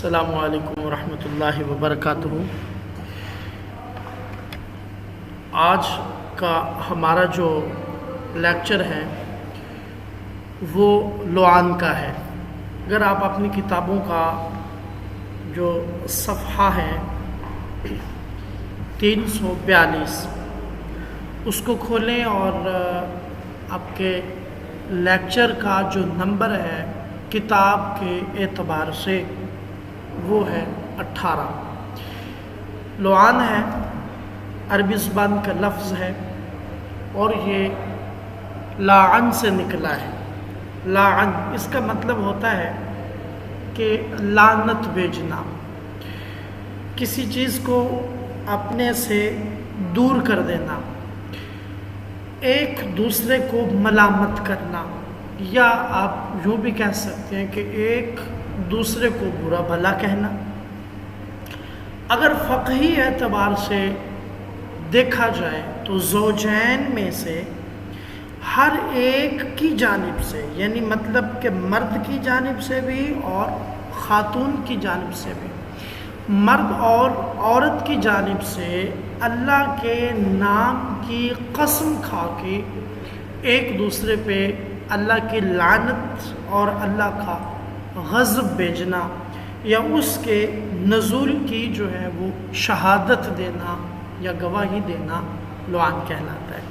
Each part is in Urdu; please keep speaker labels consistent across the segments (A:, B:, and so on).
A: السلام علیکم ورحمۃ اللہ وبرکاتہ۔ آج کا ہمارا جو لیکچر ہے وہ لعان کا ہے۔ اگر آپ اپنی کتابوں کا جو صفحہ ہے 342 اس کو کھولیں اور آپ کے لیکچر کا جو نمبر ہے کتاب کے اعتبار سے وہ ہے 18۔ لعان ہے، عربی زبان کا لفظ ہے اور یہ لاعن سے نکلا ہے۔ لاعن اس کا مطلب ہوتا ہے کہ لعنت بھیجنا، کسی چیز کو اپنے سے دور کر دینا، ایک دوسرے کو ملامت کرنا، یا آپ یوں بھی کہہ سکتے ہیں کہ ایک دوسرے کو برا بھلا کہنا۔ اگر فقہی اعتبار سے دیکھا جائے تو زوجین میں سے ہر ایک کی جانب سے، یعنی مطلب کہ مرد کی جانب سے بھی اور خاتون کی جانب سے بھی، مرد اور عورت کی جانب سے اللہ کے نام کی قسم کھا کے ایک دوسرے پہ اللہ کی لعنت اور اللہ کا غضب بھیجنا یا اس کے نزول کی جو ہے وہ شہادت دینا یا گواہی دینا لعان کہلاتا ہے۔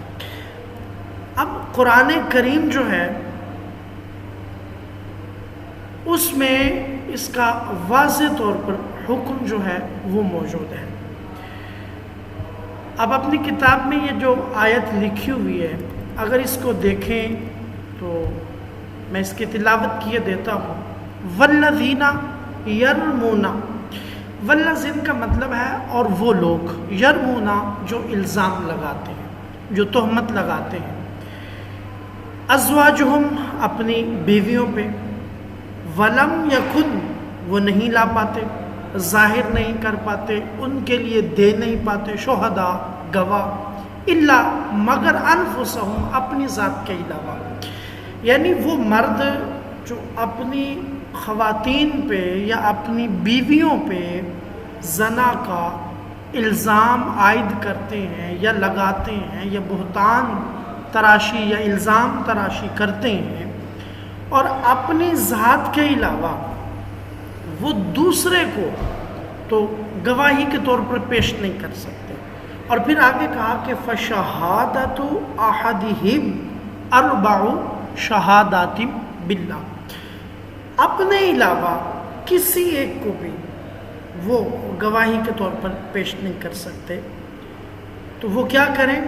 A: اب قرآن کریم جو ہے اس میں اس کا واضح طور پر حکم جو ہے وہ موجود ہے۔ اب اپنی کتاب میں یہ جو آیت لکھی ہوئی ہے اگر اس کو دیکھیں تو میں اس کی تلاوت کیے دیتا ہوں۔ والذین یرمون، والذین کا مطلب ہے اور وہ لوگ، یرمون جو الزام لگاتے ہیں، جو تہمت لگاتے ہیں، ازواجہم اپنی بیویوں پہ، ولم یکن وہ نہیں لا پاتے، ظاہر نہیں کر پاتے، ان کے لیے دے نہیں پاتے، شہداء گواہ، الا مگر انفسہم اپنی ذات کے علاوہ، یعنی وہ مرد جو اپنی خواتین پہ یا اپنی بیویوں پہ زنا کا الزام عائد کرتے ہیں یا لگاتے ہیں یا بہتان تراشی یا الزام تراشی کرتے ہیں اور اپنی ذات کے علاوہ وہ دوسرے کو تو گواہی کے طور پر پیش نہیں کر سکتے۔ اور پھر آگے کہا کہ فشہادت احدہم اربع شہادات باللہ، اپنے علاوہ کسی ایک کو بھی وہ گواہی کے طور پر پیش نہیں کر سکتے، تو وہ کیا کریں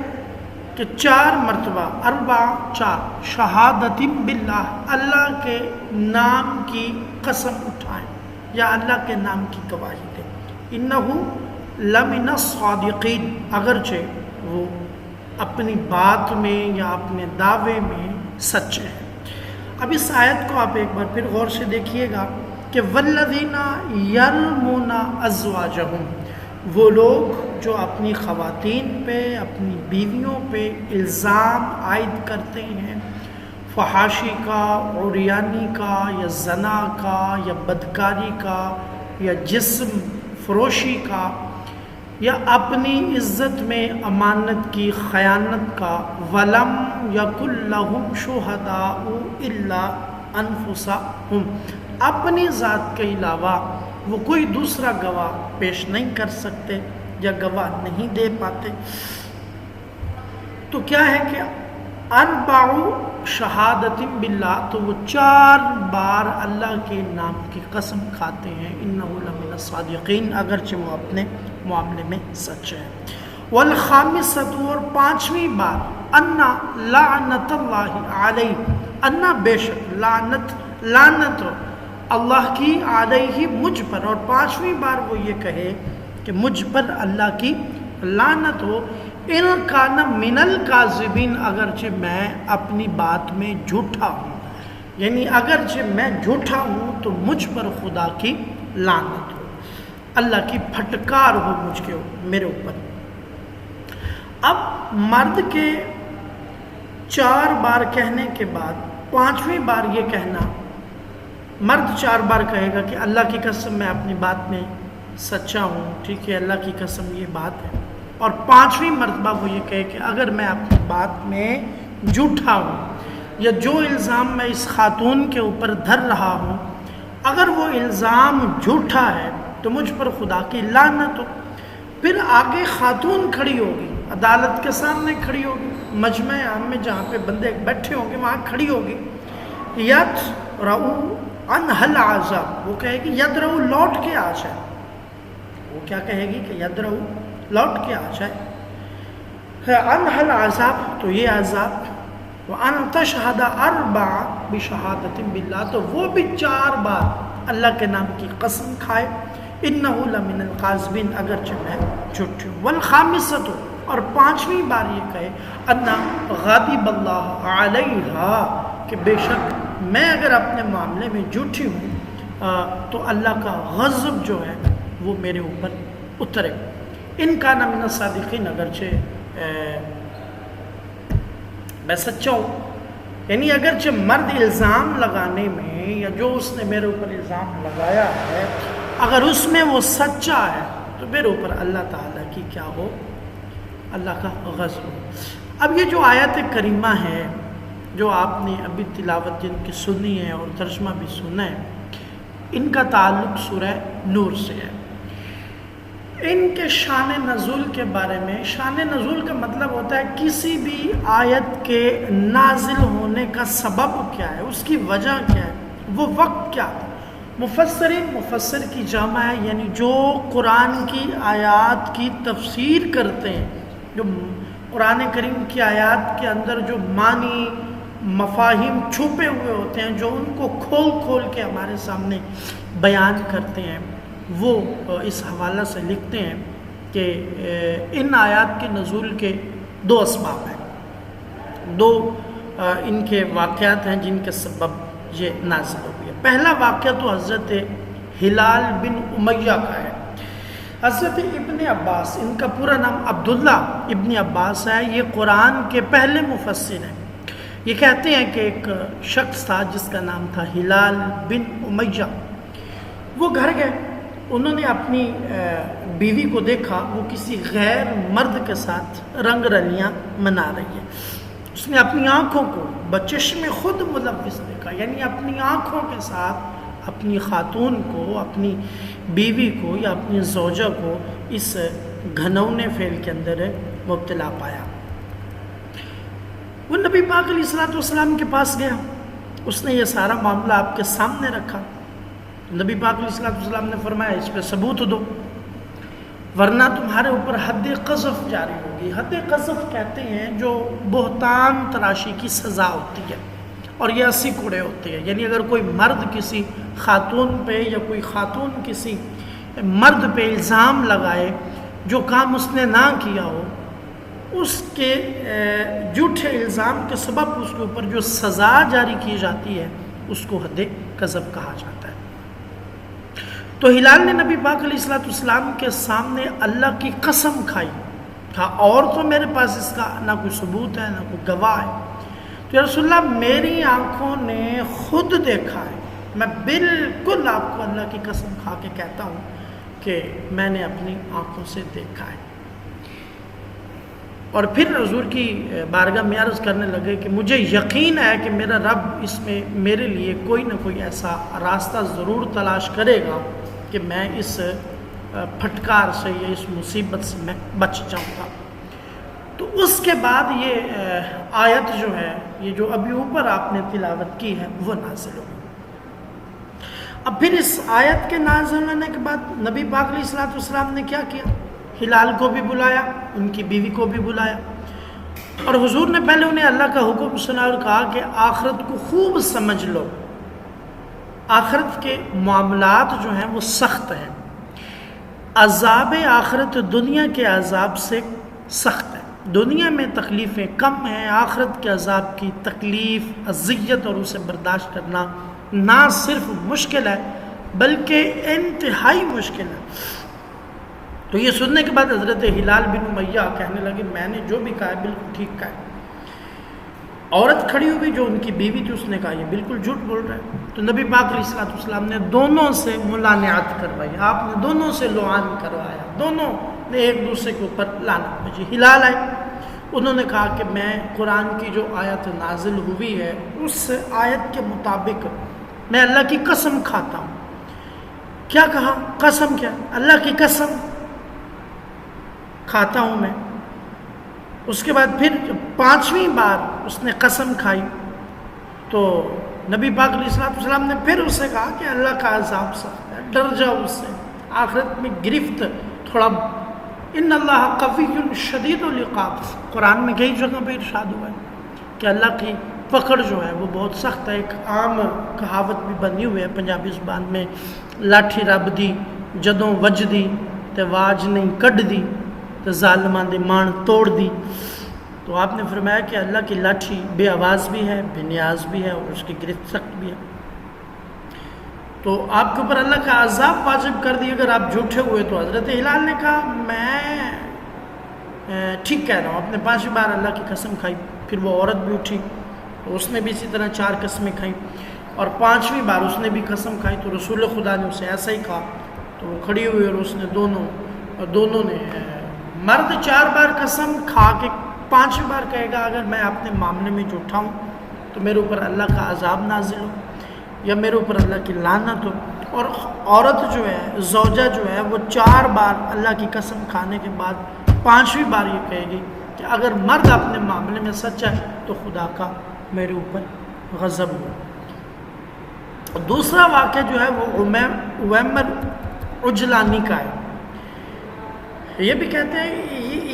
A: کہ 4 مرتبہ، اربع 4 شہادت باللہ، اللہ کے نام کی قسم اٹھائیں یا اللہ کے نام کی گواہی دیں، انہ لمن الصادقین، اگرچہ وہ اپنی بات میں یا اپنے دعوے میں سچے ہیں۔ اب اس آیت کو آپ ایک بار پھر غور سے دیکھیے گا کہ والذین یرمون ازواجہم، وہ لوگ جو اپنی خواتین پہ، اپنی بیویوں پہ الزام عائد کرتے ہیں فحاشی کا، عریانی کا، یا زنا کا، یا بدکاری کا، یا جسم فروشی کا، یا اپنی عزت میں امانت کی خیانت کا، ولم یکن لہم شہداء الا انفسہم، اپنی ذات کے علاوہ وہ کوئی دوسرا گواہ پیش نہیں کر سکتے یا گواہ نہیں دے پاتے، تو کیا ہے کہ اربع شہادت باللہ، تو وہ 4 بار اللہ کے نام کی قسم کھاتے ہیں، انہ لمن الصادقین، اگرچہ وہ اپنے معاملے میں سچ ہے۔ والخامسۃ، اور 5ویں بار، ان لعنت اللہ علیہ، ان بے شک، لعنت اللہ کی، علیہ مجھ پر، اور 5ویں بار وہ یہ کہے کہ مجھ پر اللہ کی لعنت ہو، ان کان من الکاذبین، اگرچہ میں اپنی بات میں جھوٹا ہوں، یعنی اگرچہ میں جھوٹا ہوں تو مجھ پر خدا کی لعنت ہو، اللہ کی پھٹکار ہو مجھ کے میرے اوپر۔ اب مرد کے 4 بار کہنے کے بعد 5ویں بار یہ کہنا مرد 4 بار کہے گا کہ اللہ کی قسم میں اپنی بات میں سچا ہوں، ٹھیک ہے، اللہ کی قسم یہ بات ہے، اور 5ویں مرتبہ وہ یہ کہے کہ اگر میں اپنی بات میں جھوٹا ہوں یا جو الزام میں اس خاتون کے اوپر دھر رہا ہوں اگر وہ الزام جھوٹا ہے تو مجھ پر خدا کی لعنت ہو۔ پھر آگے خاتون کھڑی ہوگی، عدالت کے سامنے کھڑی ہوگی، مجمع عام میں جہاں پہ بندے بیٹھے ہوں گے وہاں کھڑی ہوگی، یدرؤ عنہا العذاب، وہ کہے گی یدرؤ لوٹ کے آ جائے، وہ کیا کہے گی کہ یدرؤ لوٹ کے آ جائے، عنہا العذاب تو یہ عذاب، وَأَن تَشْهَدَ 4 بِشَهَادَةٍ بِاللَّهِ، تو وہ بھی 4 بار اللہ کے نام کی قسم کھائے، إِنَّهُ لَمِنَ الْقَاذِبِينَ، اگرچہ میں جھوٹ ہوں، وَالْخَامِسَةُ، اور 5ویں بار یہ کہے أَنَّ غَضِبَ اللَّهُ عَلَيْهَا، کہ بے شک میں اگر اپنے معاملے میں جھوٹی ہوں تو اللہ کا غضب جو ہے وہ میرے اوپر اترے، ان کا نہ من الصادقین، اگرچہ میں سچا ہوں، یعنی اگرچہ مرد الزام لگانے میں یا جو اس نے میرے اوپر الزام لگایا ہے اگر اس میں وہ سچا ہے تو میرے اوپر اللہ تعالیٰ کی کیا ہو، اللہ کا غضب ہو۔ اب یہ جو آیت کریمہ ہے جو آپ نے ابھی تلاوت جن کی سنی ہے اور ترجمہ بھی سنا ہے، ان کا تعلق سورہ نور سے ہے۔ ان کے شان نزول کے بارے میں، شان نزول کا مطلب ہوتا ہے کسی بھی آیت کے نازل ہونے کا سبب کیا ہے، اس کی وجہ کیا ہے، وہ وقت کیا ہے۔ مفسر کی جامع ہے، یعنی جو قرآن کی آیات کی تفسیر کرتے ہیں، جو قرآن کریم کی آیات کے اندر جو معنی مفاہیم چھپے ہوئے ہوتے ہیں، جو ان کو کھول کھول کے ہمارے سامنے بیان کرتے ہیں، وہ اس حوالہ سے لکھتے ہیں کہ ان آیات کے نزول کے 2 اسباب ہیں، 2 ان کے واقعات ہیں جن کے سبب یہ نازل ہوئی ہے۔ پہلا واقعہ تو حضرت ہلال بن امیہ کا ہے۔ حضرت ابن عباس، ان کا پورا نام عبداللہ ابن عباس ہے، یہ قرآن کے پہلے مفسر ہیں۔ یہ کہتے ہیں کہ ایک شخص تھا جس کا نام تھا ہلال بن امیہ، وہ گھر گئے، انہوں نے اپنی بیوی کو دیکھا وہ کسی غیر مرد کے ساتھ رنگ رلیاں منا رہی ہے۔ اس نے اپنی آنکھوں کو بچشم خود ملوث دیکھا، یعنی اپنی آنکھوں کے ساتھ اپنی خاتون کو، اپنی بیوی کو یا اپنی زوجہ کو اس گھنونے فعل کے اندر مبتلا پایا۔ وہ نبی پاک علیہ الصلوۃ والسلام کے پاس گیا، اس نے یہ سارا معاملہ آپ کے سامنے رکھا۔ نبی پاک علیہ الصلوۃ والسلام نے فرمایا اس پہ ثبوت دو ورنہ تمہارے اوپر حد قذف جاری ہوگی۔ حد قذف کہتے ہیں جو بہتان تراشی کی سزا ہوتی ہے، اور یہ 80 کوڑے ہوتے ہیں، یعنی اگر کوئی مرد کسی خاتون پہ یا کوئی خاتون کسی مرد پہ الزام لگائے جو کام اس نے نہ کیا ہو، اس کے جھوٹے الزام کے سبب اس کے اوپر جو سزا جاری کی جاتی ہے اس کو حد قذف کہا جاتا ہے۔ تو ہلال نے نبی پاک علیہ الصلوۃ والسلام کے سامنے اللہ کی قسم کھائی، کہا اور تو میرے پاس اس کا نہ کوئی ثبوت ہے نہ کوئی گواہ ہے، تو یا رسول اللہ میری آنکھوں نے خود دیکھا ہے، میں بالکل آپ کو اللہ کی قسم کھا کے کہتا ہوں کہ میں نے اپنی آنکھوں سے دیکھا ہے۔ اور پھر حضور کی بارگاہ میں عرض کرنے لگے کہ مجھے یقین ہے کہ میرا رب اس میں میرے لیے کوئی نہ کوئی ایسا راستہ ضرور تلاش کرے گا کہ میں اس پھٹکار سے یا اس مصیبت سے میں بچ جاؤں گا۔ تو اس کے بعد یہ آیت جو ہے، یہ جو ابھی اوپر آپ نے تلاوت کی ہے، وہ نازل ہوئی۔ اب پھر اس آیت کے نازل ہونے کے بعد نبی پاک علیہ الصلوۃ والسلام نے کیا کیا؟ ہلال کو بھی بلایا، ان کی بیوی کو بھی بلایا، اور حضور نے پہلے انہیں اللہ کا حکم سنا اور کہا کہ آخرت کو خوب سمجھ لو، آخرت کے معاملات جو ہیں وہ سخت ہیں، عذاب آخرت دنیا کے عذاب سے سخت ہے، دنیا میں تکلیفیں کم ہیں، آخرت کے عذاب کی تکلیف، اذیت اور اسے برداشت کرنا نہ صرف مشکل ہے بلکہ انتہائی مشکل ہے۔ تو یہ سننے کے بعد حضرت ہلال بن امیہ کہنے لگے میں نے جو بھی کہا ہے بالکل ٹھیک کہا ہے۔ عورت کھڑی ہوئی جو ان کی بیوی تھی، اس نے کہا یہ بالکل جھوٹ بول رہا ہے. تو نبی پاک علیہ السلام نے دونوں سے ملانعت کروائی، آپ نے دونوں سے لعان کروایا، دونوں نے ایک دوسرے کے اوپر لعنت بھیجی. ہلال آئے، انہوں نے کہا کہ میں قرآن کی جو آیت نازل ہوئی ہے اس آیت کے مطابق میں اللہ کی قسم کھاتا ہوں. کیا کہا؟ قسم کیا؟ اللہ کی قسم کھاتا ہوں میں. اس کے بعد پھر 5ویں بار اس نے قسم کھائی تو نبی پاک علیہ السلام نے پھر اسے کہا کہ اللہ کا عذاب سخت ہے، ڈر جاؤ اس سے، آخرت میں گرفت تھوڑا. ان اللہ قوی شدید العقاب، قرآن میں کئی جگہ پہ ارشاد ہوا ہے کہ اللہ کی پکڑ جو ہے وہ بہت سخت ہے. ایک عام کہاوت بھی بنی ہوئی ہے پنجابی زبان میں، لاٹھی رب دی جدوں وجدی تے واج نہیں کڈ دی تے ظالماں دے مان توڑ دی. تو آپ نے فرمایا کہ اللہ کی لاٹھی بے آواز بھی ہے، بے نیاز بھی ہے، اور اس کی گرفت سخت بھی ہے. تو آپ کے اوپر اللہ کا عذاب واجب کر دی اگر آپ جھوٹے ہوئے. تو حضرت ہلال نے کہا میں ٹھیک کہہ رہا ہوں. آپ نے 5ویں بار اللہ کی قسم کھائی. پھر وہ عورت بھی اٹھی تو اس نے بھی اسی طرح 4 قسمیں کھائیں، اور 5ویں بار اس نے بھی قسم کھائی. تو رسول خدا نے اسے ایسا ہی کہا. تو وہ کھڑی ہوئی اور اس نے دونوں نے مرد 4 بار قسم کھا کے 5ویں بار کہے گا اگر میں اپنے معاملے میں جھوٹا ہوں تو میرے اوپر اللہ کا عذاب نازل ہو یا میرے اوپر اللہ کی لعنت ہو. اور عورت جو ہے، زوجہ جو ہے، وہ 4 بار اللہ کی قسم کھانے کے بعد 5ویں بار یہ کہے گی کہ اگر مرد اپنے معاملے میں سچا ہے تو خدا کا میرے اوپر غضب ہو. دوسرا واقعہ جو ہے وہ عویمر عجلانی کا ہے. یہ بھی کہتے ہیں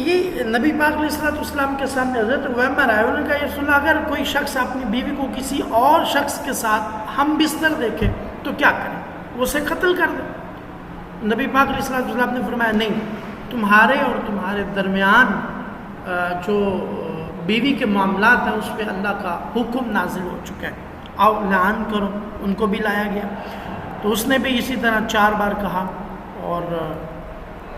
A: یہ نبی پاک علیہ السلام کے سامنے حضرت عویمر آئے. انہوں نے کہا یا رسول اللہ اگر کوئی شخص اپنی بیوی کو کسی اور شخص کے ساتھ ہم بستر دیکھے تو کیا کریں؟ وہ اسے قتل کر دیں. نبی پاک علیہ السلام نے فرمایا نہیں، تمہارے اور تمہارے درمیان جو بیوی کے معاملات ہیں اس پہ اللہ کا حکم نازل ہو چکا ہے، آؤ لعان کرو. ان کو بھی لایا گیا. تو اس نے بھی اسی طرح 4 بار کہا، اور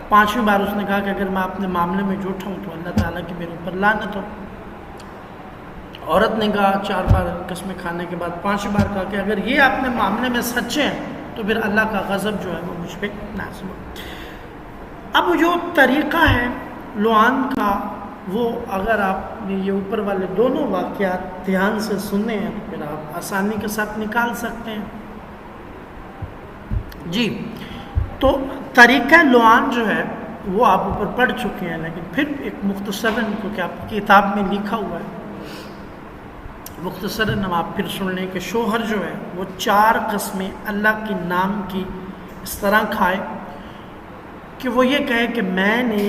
A: 5ویں بار اس نے کہا کہ اگر میں اپنے معاملے میں جھوٹا ہوں تو اللہ تعالیٰ کی میرے اوپر لعنت ہو. عورت نے کہا 4 بار قسمیں کھانے کے بعد 5ویں بار کہا کہ اگر یہ اپنے معاملے میں سچے ہیں تو پھر اللہ کا غضب جو ہے وہ مجھ پہ نازل ہو. اب جو طریقہ ہے لعان کا، وہ اگر آپ نے یہ اوپر والے دونوں واقعات دھیان سے سننے ہیں تو پھر آپ آسانی کے ساتھ نکال سکتے ہیں. جی، تو طریقہ لعان جو ہے وہ آپ اوپر پڑھ چکے ہیں، لیکن پھر ایک مختصراً کیونکہ آپ کی کتاب میں لکھا ہوا ہے، مختصراً ہم آپ پھر سن لیں کہ شوہر جو ہے وہ 4 قسمیں اللہ کے نام کی اس طرح کھائے کہ وہ یہ کہے کہ میں نے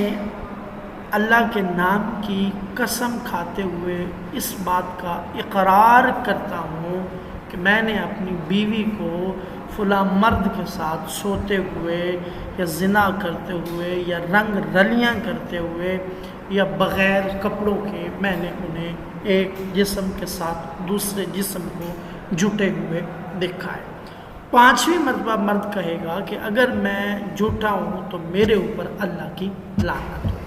A: اللہ کے نام کی قسم کھاتے ہوئے اس بات کا اقرار کرتا ہوں کہ میں نے اپنی بیوی کو فلاں مرد کے ساتھ سوتے ہوئے یا زنا کرتے ہوئے یا رنگ رلیاں کرتے ہوئے یا بغیر کپڑوں کے میں نے انہیں ایک جسم کے ساتھ دوسرے جسم کو جھوٹے ہوئے دیکھا ہے. 5ویں مرتبہ مرد کہے گا کہ اگر میں جھوٹا ہوں تو میرے اوپر اللہ کی لعنت ہو.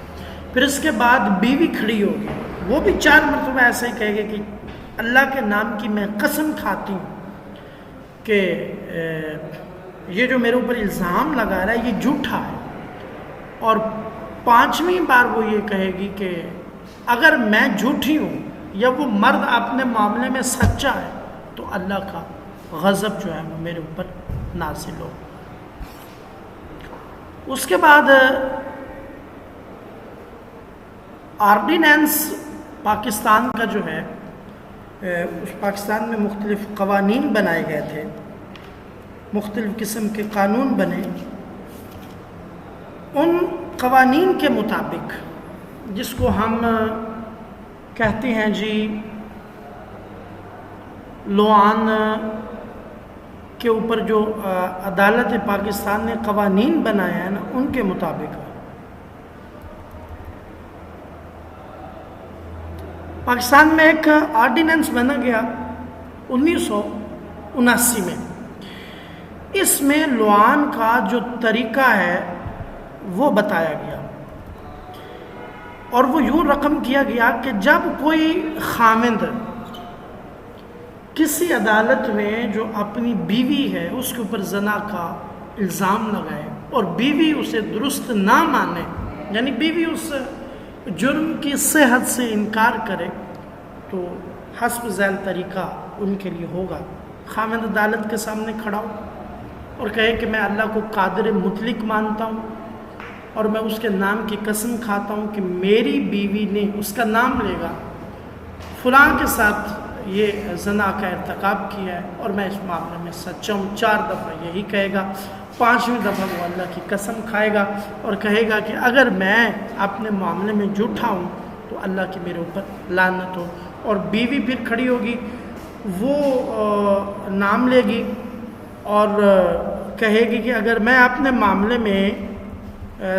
A: پھر اس کے بعد بیوی کھڑی ہوگی، وہ بھی 4 مرتبہ ایسے ہی کہے گا کہ اللہ کے نام کی میں قسم کھاتی ہوں کہ یہ جو میرے اوپر الزام لگا رہا ہے یہ جھوٹا ہے. اور 5ویں بار وہ یہ کہے گی کہ اگر میں جھوٹی ہوں یا وہ مرد اپنے معاملے میں سچا ہے تو اللہ کا غضب جو ہے وہ میرے اوپر نازل ہو. اس کے بعد آرڈیننس پاکستان کا جو ہے، اس پاکستان میں مختلف قوانین بنائے گئے تھے، مختلف قسم کے قانون بنے. ان قوانین کے مطابق جس کو ہم کہتے ہیں جی لعان کے اوپر جو عدالت پاکستان نے قوانین بنایا ہے نا، ان کے مطابق پاکستان میں ایک آرڈیننس بنا گیا 1979 میں. اس میں لعان کا جو طریقہ ہے وہ بتایا گیا، اور وہ یوں رقم کیا گیا کہ جب کوئی خامند کسی عدالت میں جو اپنی بیوی ہے اس کے اوپر زنا کا الزام لگائے اور بیوی اسے درست نہ مانے، یعنی بیوی اس جرم کی صحت سے انکار کرے، تو حسب ذیل طریقہ ان کے لیے ہوگا خاوند عدالت کے سامنے کھڑا ہو اور کہے کہ میں اللہ کو قادر مطلق مانتا ہوں اور میں اس کے نام کی قسم کھاتا ہوں کہ میری بیوی نے، اس کا نام لے گا، فلاں کے ساتھ یہ زنا کا ارتکاب کیا ہے اور میں اس معاملے میں سچا ہوں، 4 دفعہ یہی کہے گا، 5ویں دفعہ وہ اللہ کی قسم کھائے گا اور کہے گا کہ اگر میں اپنے معاملے میں جھوٹا ہوں تو اللہ کی میرے اوپر لعنت ہو، اور بیوی پھر کھڑی ہوگی، وہ نام لے گی اور کہے گی کہ اگر میں اپنے معاملے میں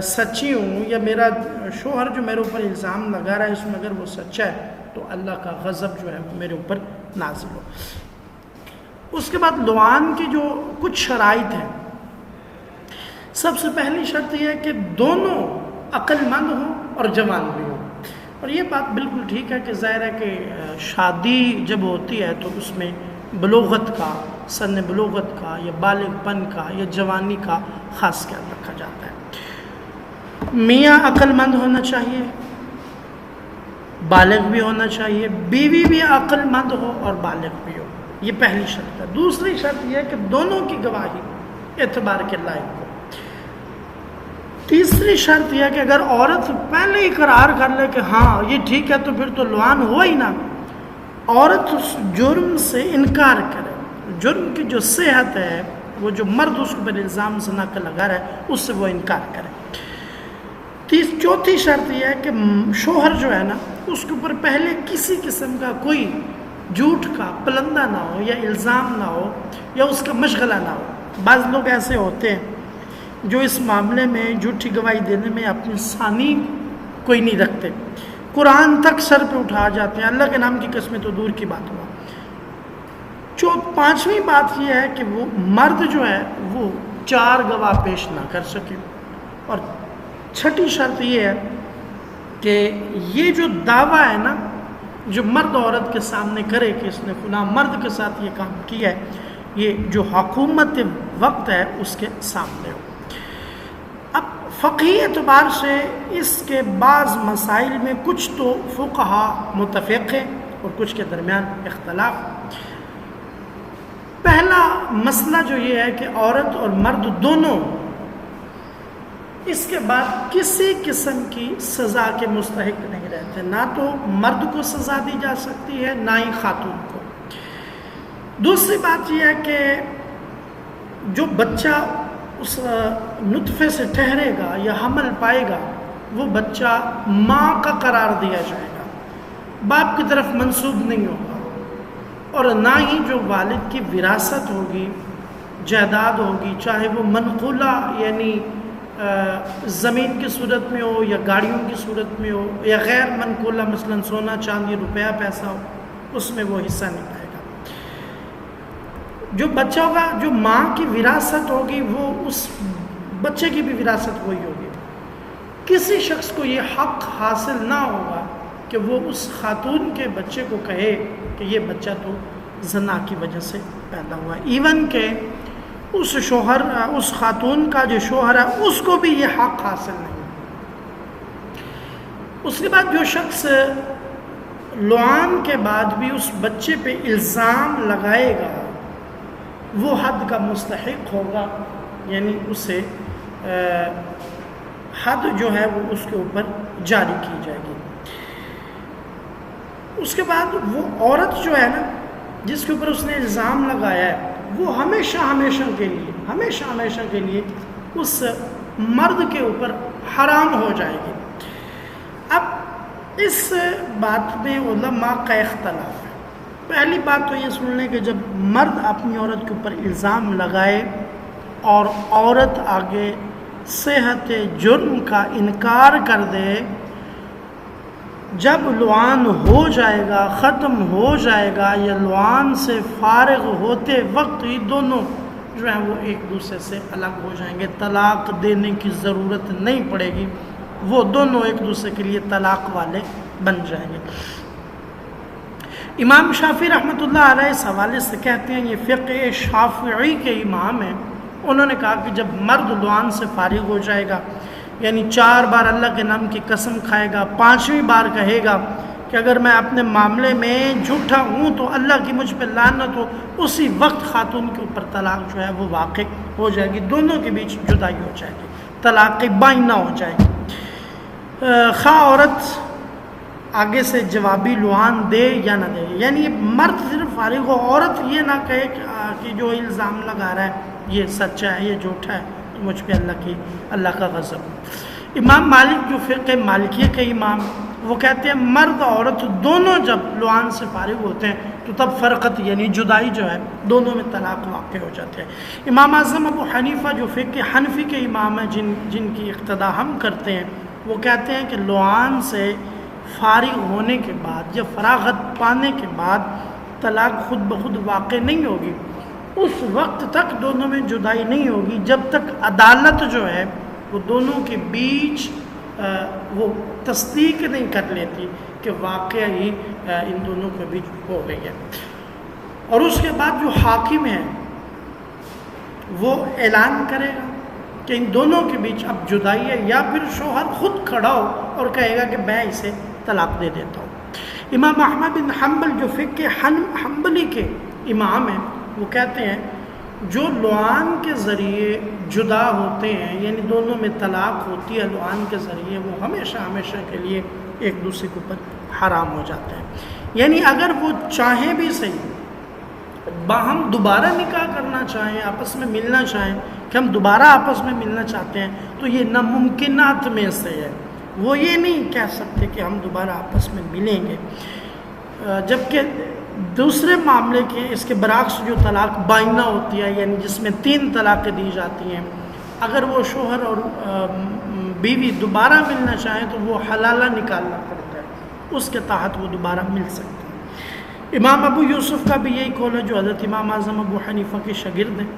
A: سچی ہوں یا میرا شوہر جو میرے اوپر الزام لگا رہا ہے اس میں اگر وہ سچا ہے تو اللہ کا غضب جو ہے وہ میرے اوپر نازل ہو۔ اس کے بعد لعان کی جو کچھ شرائط ہیں، سب سے پہلی شرط یہ ہے کہ دونوں عقل مند ہوں اور جوان بھی ہوں، اور یہ بات بالکل ٹھیک ہے کہ ظاہر ہے کہ شادی جب ہوتی ہے تو اس میں بلوغت کا، سن بلوغت کا یا بالغ پن کا یا جوانی کا خاص خیال رکھا جاتا ہے۔ میاں عقل مند ہونا چاہیے، بالغ بھی ہونا چاہیے، بیوی بھی عقل مند ہو اور بالغ بھی ہو، یہ پہلی شرط ہے۔ دوسری شرط یہ ہے کہ دونوں کی گواہی اعتبار کے لائق ہو۔ تیسری شرط یہ ہے کہ اگر عورت پہلے ہی اقرار کر لے کہ ہاں یہ ٹھیک ہے تو پھر تو لعان ہوا ہی نا، عورت اس جرم سے انکار کرے، جرم کی جو صحت ہے، وہ جو مرد اس پر الزام زنا کا لگا رہا ہے اس سے وہ انکار کرے۔ چوتھی شرط یہ ہے کہ شوہر جو ہے نا اس کے اوپر پہلے کسی قسم کا کوئی جھوٹ کا پلندہ نہ ہو یا الزام نہ ہو یا اس کا مشغلہ نہ ہو۔ بعض لوگ ایسے ہوتے ہیں جو اس معاملے میں جھوٹی گواہی دینے میں اپنی ثانی کوئی نہیں رکھتے، قرآن تک سر پہ اٹھا جاتے ہیں، اللہ کے نام کی قسمیں تو دور کی بات ہوا۔ پانچویں بات یہ ہے کہ وہ مرد جو ہے وہ 4 گواہ پیش نہ کر سکے، اور چھٹی شرط یہ ہے کہ یہ جو دعویٰ ہے نا جو مرد عورت کے سامنے کرے کہ اس نے فلاں مرد کے ساتھ یہ کام کیا ہے، یہ جو حکومت وقت ہے اس کے سامنے ہو۔ اب فقہی اعتبار سے اس کے بعض مسائل میں کچھ تو فقہا متفق ہیں اور کچھ کے درمیان اختلاف۔ پہلا مسئلہ جو یہ ہے کہ عورت اور مرد دونوں اس کے بعد کسی قسم کی سزا کے مستحق نہیں رہتے، نہ تو مرد کو سزا دی جا سکتی ہے نہ ہی خاتون کو۔ دوسری بات یہ ہے کہ جو بچہ اس نطفے سے ٹھہرے گا یا حمل پائے گا وہ بچہ ماں کا قرار دیا جائے گا، باپ کی طرف منسوب نہیں ہوگا، اور نہ ہی جو والد کی وراثت ہوگی، جائیداد ہوگی، چاہے وہ منقولہ یعنی زمین کی صورت میں ہو یا گاڑیوں کی صورت میں ہو یا غیر منقولہ مثلا سونا چاندی روپیہ پیسہ ہو، اس میں وہ حصہ نہیں پائے گا۔ جو بچہ ہوگا، جو ماں کی وراثت ہوگی وہ اس بچے کی بھی وراثت وہی ہوگی۔ کسی شخص کو یہ حق حاصل نہ ہوگا کہ وہ اس خاتون کے بچے کو کہے کہ یہ بچہ تو زنا کی وجہ سے پیدا ہوا ہے، ایون کہ اس خاتون کا جو شوہر ہے اس کو بھی یہ حق حاصل نہیں۔ اس کے بعد جو شخص لعان کے بعد بھی اس بچے پہ الزام لگائے گا وہ حد کا مستحق ہوگا، یعنی اسے حد جو ہے وہ اس کے اوپر جاری کی جائے گی۔ اس کے بعد وہ عورت جو ہے نا جس کے اوپر اس نے الزام لگایا ہے وہ ہمیشہ ہمیشہ کے لیے اس مرد کے اوپر حرام ہو جائے گی۔ اب اس بات میں علماء کا اختلاف ہے۔ پہلی بات تو یہ سن لیں کہ جب مرد اپنی عورت کے اوپر الزام لگائے اور عورت آگے صحت جرم کا انکار کر دے، جب لعان ہو جائے گا، ختم ہو جائے گا، یا لعان سے فارغ ہوتے وقت ہی دونوں جو ہیں وہ ایک دوسرے سے الگ ہو جائیں گے، طلاق دینے کی ضرورت نہیں پڑے گی، وہ دونوں ایک دوسرے کے لیے طلاق والے بن جائیں گے۔ امام شافعی رحمۃ اللہ علیہ اس حوالے سے کہتے ہیں، یہ فقہ شافعی کے امام ہیں، انہوں نے کہا کہ جب مرد لعان سے فارغ ہو جائے گا، یعنی 4 بار اللہ کے نام کی قسم کھائے گا، 5ویں بار کہے گا کہ اگر میں اپنے معاملے میں جھوٹا ہوں تو اللہ کی مجھ پہ لعنت ہو، اسی وقت خاتون کے اوپر طلاق جو ہے وہ واقع ہو جائے گی، دونوں کے بیچ جدائی ہو جائے گی، طلاق بائنہ ہو جائے گی۔ خواہ عورت آگے سے جوابی لعان دے یا نہ دے، یعنی مرد صرف فارغ ہو، عورت یہ نہ کہے کہ جو الزام لگا رہا ہے یہ سچا ہے یہ جھوٹا ہے تو مجھ پہ اللہ کا غضب ہے۔ امام مالک جو فقہ مالکیہ کے امام، وہ کہتے ہیں مرد عورت دونوں جب لعان سے فارغ ہوتے ہیں تو تب فرقت یعنی جدائی جو ہے دونوں میں طلاق واقع ہو جاتے ہیں۔ امام اعظم ابو حنیفہ جو فقہ حنفی کے امام ہیں، جن کی اقتداء ہم کرتے ہیں، وہ کہتے ہیں کہ لعان سے فارغ ہونے کے بعد یا فراغت پانے کے بعد طلاق خود بخود واقع نہیں ہوگی، اس وقت تک دونوں میں جدائی نہیں ہوگی جب تک عدالت جو ہے وہ دونوں کے بیچ وہ تصدیق نہیں کر لیتی کہ واقعی ان دونوں کے بیچ ہو گئی ہے۔ اور اس کے بعد جو حاکم ہے وہ اعلان کرے گا کہ ان دونوں کے بیچ اب جدائی ہے، یا پھر شوہر خود کھڑا ہو اور کہے گا کہ میں اسے طلاق دے دیتا ہوں۔ امام احمد بن حنبل جو فقہ حنبلی کے امام ہیں، وہ کہتے ہیں جو لعان کے ذریعے جدا ہوتے ہیں، یعنی دونوں میں طلاق ہوتی ہے لعان کے ذریعے، وہ ہمیشہ ہمیشہ کے لیے ایک دوسرے کے اوپر حرام ہو جاتے ہیں۔ یعنی اگر وہ چاہیں بھی صحیح، باہم دوبارہ نکاح کرنا چاہیں، آپس میں ملنا چاہیں کہ ہم دوبارہ آپس میں ملنا چاہتے ہیں، تو یہ ناممکنات میں سے ہے، وہ یہ نہیں کہہ سکتے کہ ہم دوبارہ آپس میں ملیں گے۔ جبکہ دوسرے معاملے کے اس کے برعکس جو طلاق بائنہ ہوتی ہے، یعنی جس میں 3 طلاقیں دی جاتی ہیں، اگر وہ شوہر اور بیوی دوبارہ ملنا چاہیں تو وہ حلالہ نکالنا پڑتا ہے، اس کے تحت وہ دوبارہ مل سکتے ہیں۔ امام ابو یوسف کا بھی یہی قول ہے جو حضرت امام اعظم ابو حنیفہ کے شاگرد ہیں،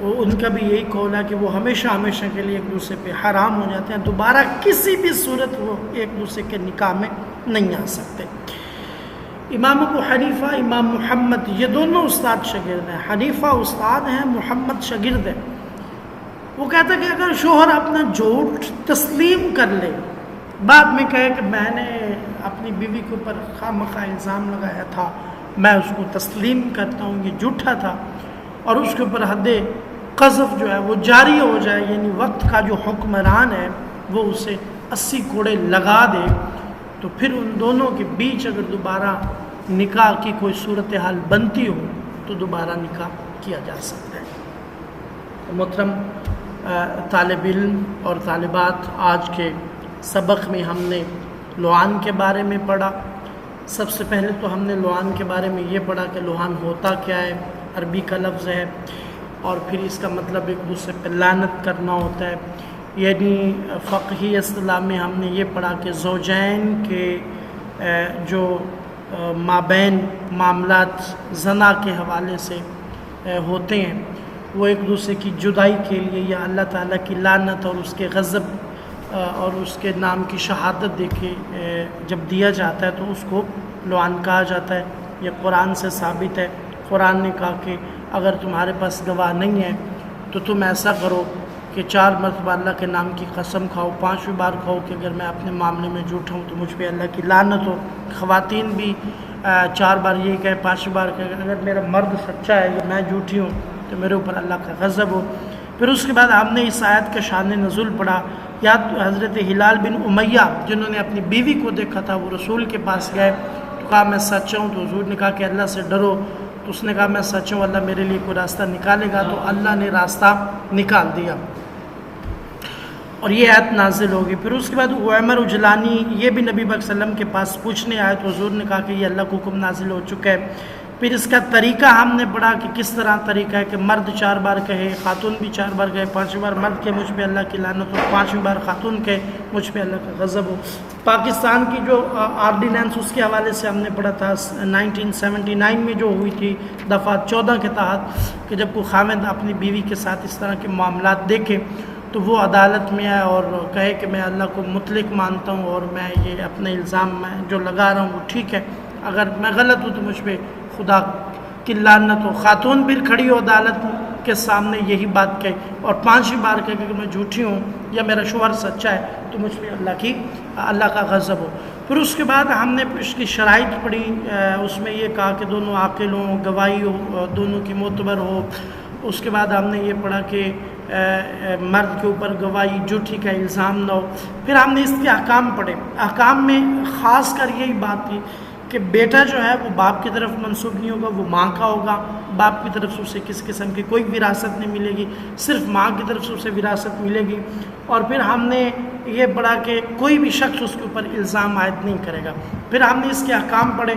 A: ان کا بھی یہی قول ہے کہ وہ ہمیشہ ہمیشہ کے لیے ایک دوسرے پہ حرام ہو جاتے ہیں، دوبارہ کسی بھی صورت وہ ایک دوسرے کے نکاح میں نہیں آ سکتے۔ امام ابو حنیفہ، امام محمد، یہ دونوں استاد شاگرد ہیں، حنیفہ استاد ہیں، محمد شاگرد ہیں۔ وہ کہتا ہے کہ اگر شوہر اپنا جھوٹ تسلیم کر لے، بعد میں کہے کہ میں نے اپنی بیوی کے اوپر خواہ الزام لگایا تھا، میں اس کو تسلیم کرتا ہوں یہ جھوٹا تھا، اور اس کے اوپر حد قذف جو ہے وہ جاری ہو جائے، یعنی وقت کا جو حکمران ہے وہ اسے 80 کوڑے لگا دے، تو پھر ان دونوں کے بیچ اگر دوبارہ نکاح کی کوئی صورتحال بنتی ہو تو دوبارہ نکاح کیا جا سکتا ہے۔ محترم طالب علم اور طالبات، آج کے سبق میں ہم نے لعان کے بارے میں پڑھا۔ سب سے پہلے تو ہم نے لعان کے بارے میں یہ پڑھا کہ لعان ہوتا کیا ہے، عربی کا لفظ ہے، اور پھر اس کا مطلب ایک دوسرے پہ لعنت کرنا ہوتا ہے۔ یعنی فقہی اصطلاح میں ہم نے یہ پڑھا کہ زوجین کے جو مابین معاملات زنا کے حوالے سے ہوتے ہیں، وہ ایک دوسرے کی جدائی کے لیے یا اللہ تعالیٰ کی لعنت اور اس کے غضب اور اس کے نام کی شہادت دے کے جب دیا جاتا ہے تو اس کو لعان کہا جاتا ہے۔ یہ قرآن سے ثابت ہے۔ قرآن نے کہا کہ اگر تمہارے پاس گواہ نہیں ہے تو تم ایسا کرو کہ 4 مرتبہ اللہ کے نام کی قسم کھاؤ، 5ویں بار کہو کہ اگر میں اپنے معاملے میں جھوٹا ہوں تو مجھ پہ اللہ کی لعنت ہو۔ خواتین بھی 4 بار یہ کہے، 5ویں بار کہ اگر میرا مرد سچا ہے یا میں جھوٹی ہوں تو میرے اوپر اللہ کا غضب ہو۔ پھر اس کے بعد ہم نے اس آیت کا شان نزول پڑھا۔ یاد حضرت ہلال بن امیہ جنہوں نے اپنی بیوی کو دیکھا تھا، وہ رسول کے پاس گئے تو کہا میں سچا ہوں، تو حضور نے کہا کہ اللہ سے ڈرو، تو اس نے کہا میں سچا ہوں، اللہ میرے لیے کوئی راستہ نکالے گا، تو اللہ نے راستہ نکال دیا اور یہ آیت نازل ہوگی۔ پھر اس کے بعد عمر اجلانی یہ بھی نبی پاک صلی اللہ علیہ وسلم کے پاس پوچھنے آئے تو حضور نے کہا کہ یہ اللہ کو حکم نازل ہو چکا ہے۔ پھر اس کا طریقہ ہم نے پڑھا کہ کس طرح طریقہ ہے کہ مرد 4 بار کہے، خاتون بھی 4 بار کہے، 5ویں بار مرد کے مجھ پہ اللہ کی لعنت ہو، 5ویں بار خاتون کہے مجھ پہ اللہ کا غضب ہو۔ پاکستان کی جو آرڈیننس اس کے حوالے سے ہم نے پڑھا تھا 1979 میں جو ہوئی تھی دفعہ 14 کے تحت، کہ جب کوئی خاوند اپنی بیوی کے ساتھ اس طرح کے معاملات دیکھے تو وہ عدالت میں آئے اور کہے کہ میں اللہ کو مطلق مانتا ہوں اور میں یہ اپنے الزام میں جو لگا رہا ہوں وہ ٹھیک ہے، اگر میں غلط ہوں تو مجھ پہ خدا کی لعنت ہو۔ خاتون پھر کھڑی ہو عدالت کے سامنے یہی بات کہے اور 5ویں بار کہے کہ میں جھوٹی ہوں یا میرا شوہر سچا ہے تو مجھ پہ اللہ کا غضب ہو۔ پھر اس کے بعد ہم نے اس کی شرائط پڑھی، اس میں یہ کہا کہ دونوں عاقل ہوں، گواہی ہو دونوں کی معتبر ہو۔ اس کے بعد ہم نے یہ پڑھا کہ مرد کے اوپر گواہی جھوٹی کا الزام نہ ہو۔ پھر ہم نے اس کے احکام پڑھے۔ احکام میں خاص کر یہی بات تھی کہ بیٹا جو ہے وہ باپ کی طرف منسوب نہیں ہوگا، وہ ماں کا ہوگا، باپ کی طرف سے اسے کسی قسم کی کوئی وراثت نہیں ملے گی، صرف ماں کی طرف سے اسے وراثت ملے گی۔ اور پھر ہم نے یہ پڑھا کہ کوئی بھی شخص اس کے اوپر الزام عائد نہیں کرے گا۔ پھر ہم نے اس کے احکام پڑھے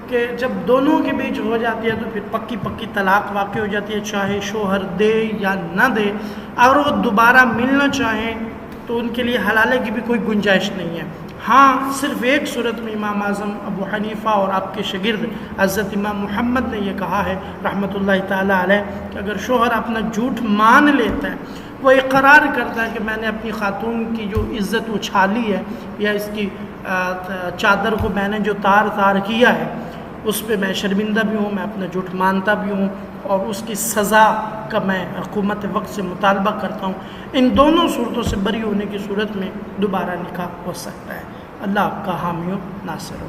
A: کہ جب دونوں کے بیچ ہو جاتی ہے تو پھر پکی طلاق واقع ہو جاتی ہے، چاہے شوہر دے یا نہ دے۔ اگر وہ دوبارہ ملنا چاہیں تو ان کے لیے حلالے کی بھی کوئی گنجائش نہیں ہے۔ ہاں صرف ایک صورت میں امام اعظم ابو حنیفہ اور آپ کے شاگرد حضرت امام محمد نے یہ کہا ہے رحمۃ اللہ تعالیٰ علیہ کہ اگر شوہر اپنا جھوٹ مان لیتا ہے، وہ اقرار کرتا ہے کہ میں نے اپنی خاتون کی جو عزت اچھالی ہے یا اس کی چادر کو میں نے جو تار کیا ہے اس پہ میں شرمندہ بھی ہوں، میں اپنا جھوٹ مانتا بھی ہوں اور اس کی سزا کا میں حکومت وقت سے مطالبہ کرتا ہوں، ان دونوں صورتوں سے بری ہونے کی صورت میں دوبارہ نکاح ہو سکتا ہے۔ اللہ آپ کا حامی و ناصر ہو۔